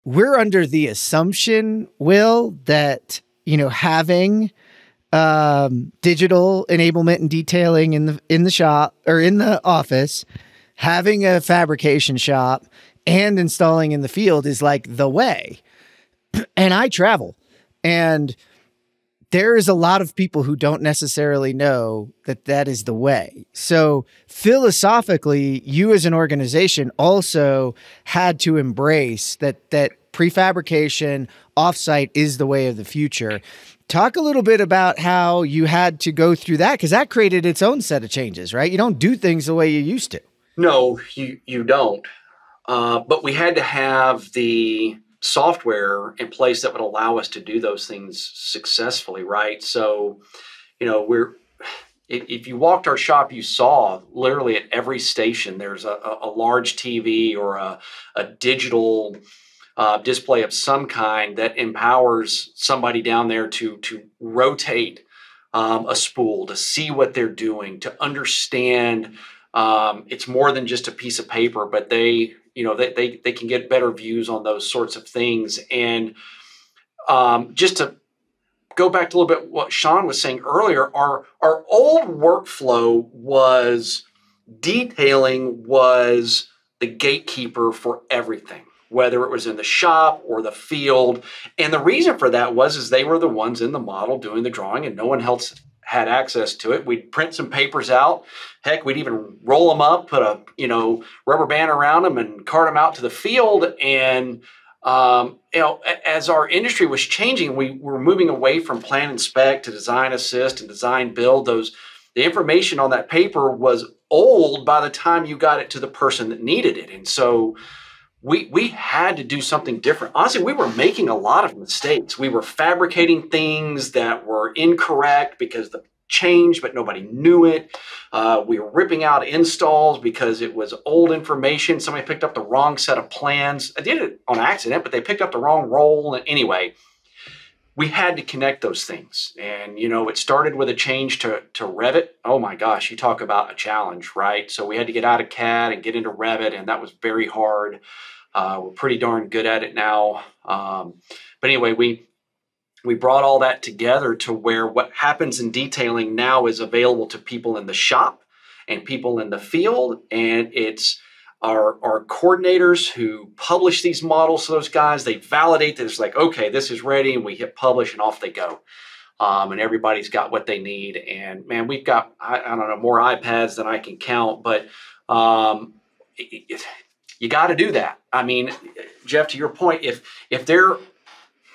we're under the assumption, Will, that, having digital enablement and detailing in the shop or in the office, having a fabrication shop and installing in the field is like the way. And I travel, and there is a lot of people who don't necessarily know that that is the way. So philosophically, you as an organization also had to embrace that prefabrication offsite is the way of the future. Talk a little bit about how you had to go through that, because that created its own set of changes, right? You don't do things the way you used to. No, you don't. But we had to have the software in place that would allow us to do those things successfully, right? So, if you walked our shop, you saw literally at every station there's a large TV or a digital display of some kind that empowers somebody down there to rotate a spool, to see what they're doing, to understand it's more than just a piece of paper, but they can get better views on those sorts of things. And just to go back to a little bit what Sean was saying earlier, our old workflow was detailing was the gatekeeper for everything, whether it was in the shop or the field. And the reason for that was they were the ones in the model doing the drawing, and no one else had access to it. We'd print some papers out. Heck, we'd even roll them up, put a rubber band around them, and cart them out to the field. And as our industry was changing, we were moving away from plan and spec to design assist and design build. The information on that paper was old by the time you got it to the person that needed it. And so we had to do something different. Honestly, we were making a lot of mistakes. We were fabricating things that were incorrect because the changed, but nobody knew it. We were ripping out installs because it was old information. Somebody picked up the wrong set of plans. I did it on accident, but they picked up the wrong roll. And anyway, we had to connect those things. And, it started with a change to Revit. Oh my gosh, you talk about a challenge, right? So we had to get out of CAD and get into Revit, and that was very hard. We're pretty darn good at it now. But anyway, we brought all that together to where what happens in detailing now is available to people in the shop and people in the field. And it's our coordinators who publish these models. So those guys, they validate that it's like, okay, this is ready, and we hit publish and off they go. And everybody's got what they need. And man, we've got, I don't know, more iPads than I can count, but you got to do that. I mean, Jeff, to your point, if they're,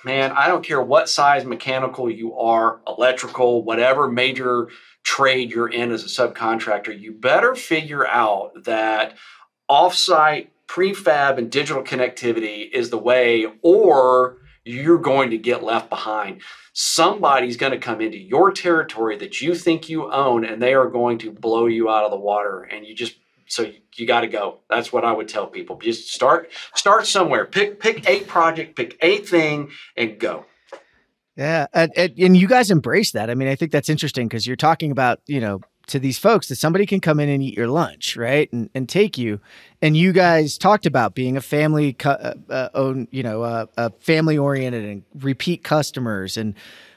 man, I don't care what size mechanical you are, electrical, whatever major trade you're in as a subcontractor, you better figure out that offsite prefab and digital connectivity is the way, or you're going to get left behind. Somebody's going to come into your territory that you think you own, and they are going to blow you out of the water. And so you got to go. That's what I would tell people. Just start somewhere. Pick a project, pick a thing, and go. Yeah, and you guys embrace that. I mean, I think that's interesting because you're talking about, to these folks that somebody can come in and eat your lunch, right? And take you. And you guys talked about being a family family oriented and repeat customers.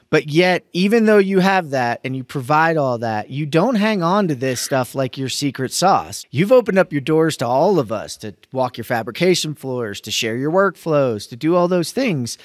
But yet, even though you have that and you provide all that, you don't hang on to this stuff like your secret sauce. You've opened up your doors to all of us to walk your fabrication floors, to share your workflows, to do all those things.